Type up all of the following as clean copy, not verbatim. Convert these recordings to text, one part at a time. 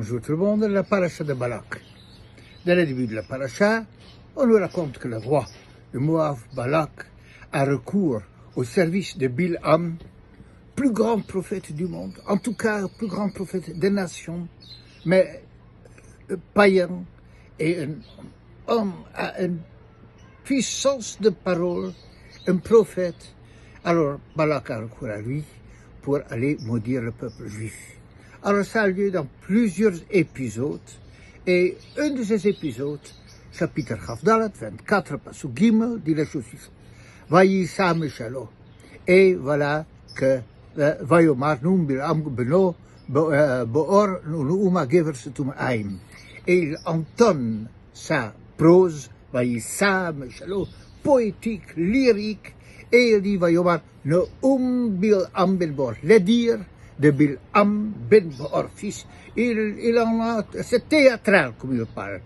Bonjour tout le monde, la paracha de Balak. Dès le début de la paracha, on nous raconte que le roi de Moab, Balak, a recours au service de Bilham, plus grand prophète du monde, en tout cas plus grand prophète des nations, mais païen et un homme à une puissance de parole, un prophète. Alors Balak a recours à lui pour aller maudire le peuple juif. Alors ça a lieu dans plusieurs épisodes, et un de ces épisodes, chapitre Chavdalat, 24, Pasuk Gimel, dit la chose suivante. Vayisa Meshalo. Et voilà que Vayomar Num Bilham Beno Boor Nuuma Gever Setum Aim. Et il entonne sa prose, Vayisa Meshalo, poétique, lyrique, et il dit Vayomar Neum Bilham Ben Boor, les dires de Bilham Ben Boor, fils. Il en a, c'est théâtral comme il parle.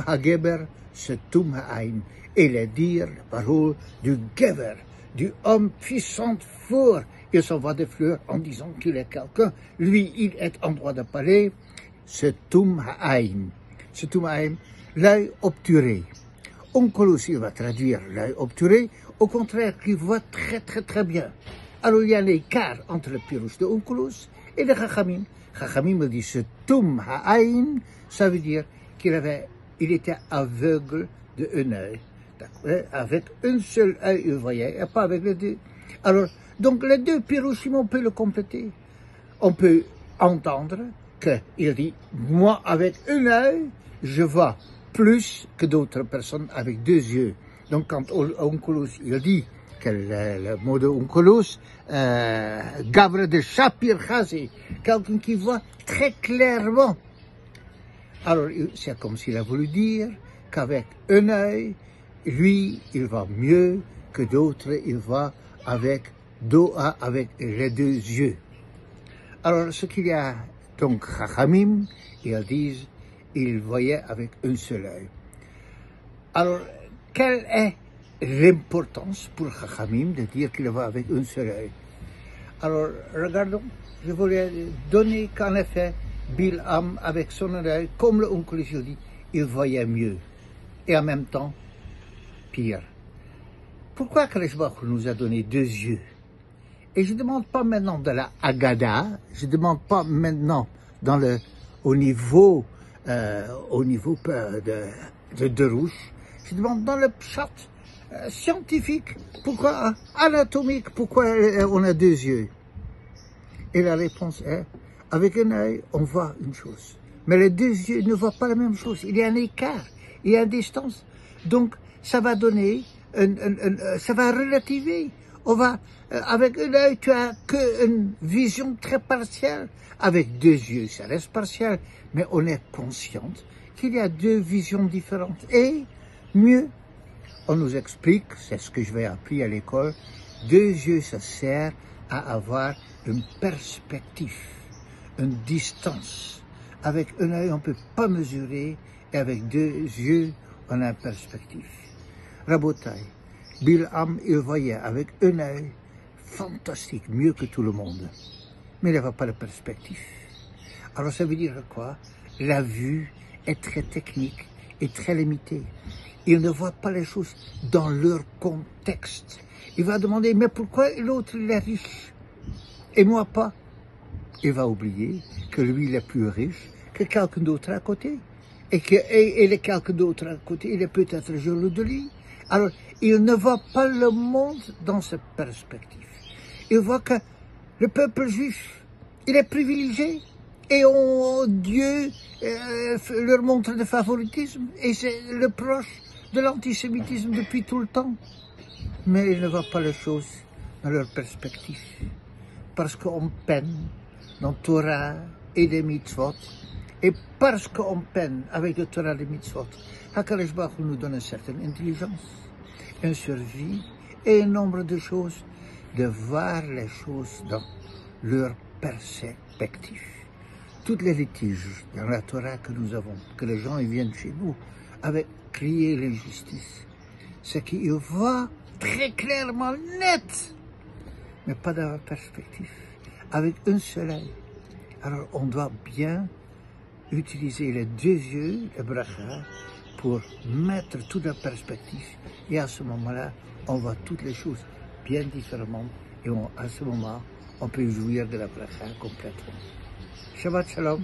Hageber Setum Haim. Et les dires, les paroles du Geber, du homme puissant, fort. Il s'envoie des fleurs en disant qu'il est quelqu'un. Lui, il est en droit de parler. Setum Haim. Setum Haim, l'œil obturé. Onkelos, il va traduire l'œil obturé, au contraire, qui voit très bien. Alors il y a l'écart entre le pirouche de Onkelos et de Chachamim. Chachamim me dit Setum Haim, ça veut dire qu'il était aveugle d'un œil. Avec un seul œil, il voyait, et pas avec les deux. Alors, donc les deux pirouchim, on peut le compléter. On peut entendre qu'il dit, moi avec un œil, je vois plus que d'autres personnes avec deux yeux. Donc quand Onkelos, il dit que le mot de Onkelos, Gavre de Shapir Chazi, quelqu'un qui voit très clairement. Alors c'est comme s'il a voulu dire qu'avec un œil, lui, il va mieux que d'autres, il va avec les deux yeux. Alors, ce qu'il y a, donc, Chachamim, ils disent, il voyait avec un seul œil. Alors, quelle est l'importance pour Chachamim de dire qu'il va avec un seul œil? Alors, regardons, je voulais donner qu'en effet, Bilham, avec son œil, comme le oncle dit, il voyait mieux. Et en même temps, pire. Pourquoi Kadosh Baruch Hu nous a donné deux yeux? Et je ne demande pas maintenant de la Haggadah, je ne demande pas maintenant au niveau de Rouge, je demande dans le pshat scientifique, pourquoi anatomique, pourquoi on a deux yeux? Et la réponse est, avec un œil, on voit une chose. Mais les deux yeux ne voient pas la même chose. Il y a un écart, il y a une distance. Donc, ça va donner, ça va relativer. Avec un œil, tu as qu'une vision très partielle. Avec deux yeux, ça reste partiel. Mais on est conscient qu'il y a deux visions différentes. Et mieux, on nous explique, c'est ce que je vais apprendre à l'école, deux yeux, ça sert à avoir une perspective, une distance. Avec un œil, on ne peut pas mesurer, et avec deux yeux, on a une perspective. Rabotai, Bilham, il voyait avec un œil fantastique, mieux que tout le monde. Mais il n'avait pas de perspective. Alors ça veut dire quoi? La vue est très technique et très limitée. Il ne voit pas les choses dans leur contexte. Il va demander, mais pourquoi l'autre il est riche et moi pas? Il va oublier que lui il est plus riche que quelqu'un d'autre à côté. Et les quelqu'un d'autre à côté, il est peut-être jaloux de lui. Alors, il ne voit pas le monde dans cette perspective. Il voit que le peuple juif, il est privilégié. Et Dieu leur montre le favoritisme. Et c'est le proche de l'antisémitisme depuis tout le temps. Mais il ne voit pas les choses dans leur perspective. Parce qu'on peine dans Torah et les mitzvot. Et parce qu'on peine avec le Torah et les mitzvot, HaKadosh Baruch Hu nous donne une certaine intelligence, une survie et un nombre de choses, de voir les choses dans leur perspective. Toutes les litiges dans la Torah que nous avons, que les gens ils viennent chez nous avec crier l'injustice, c'est qu'ils voient très clairement, net, mais pas dans la perspective, avec un seul œil. Alors on doit bien utiliser les deux yeux, le bracha, pour mettre tout en perspective. Et à ce moment-là, on voit toutes les choses bien différemment. Et à ce moment, on peut jouir de la bracha complètement. Shabbat Shalom.